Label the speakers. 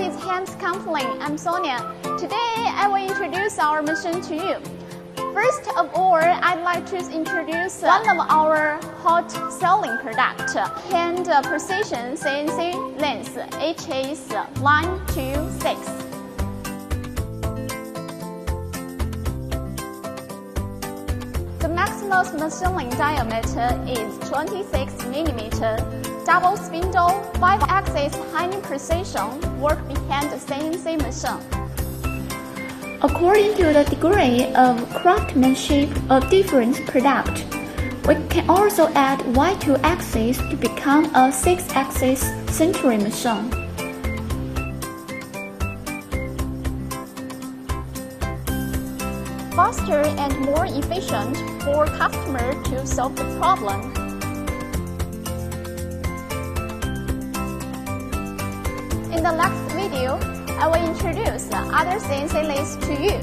Speaker 1: it's Hands Company. I'm Sonia. Today I will introduce our machine to you. First of all, I'd like to introduce one of our hot selling product, Hand Precision CNC Lens HS126. The maximum machining diameter is 26 mm. Double spindle, 5-axis high precision work behind the CNC machine.
Speaker 2: According to the degree of craftsmanship of different product, we can also add Y2 axis to become a 6-axis century machine.
Speaker 1: Faster and more efficient for customer to solve the problem. In the next video, I will introduce other CNC lathes to you.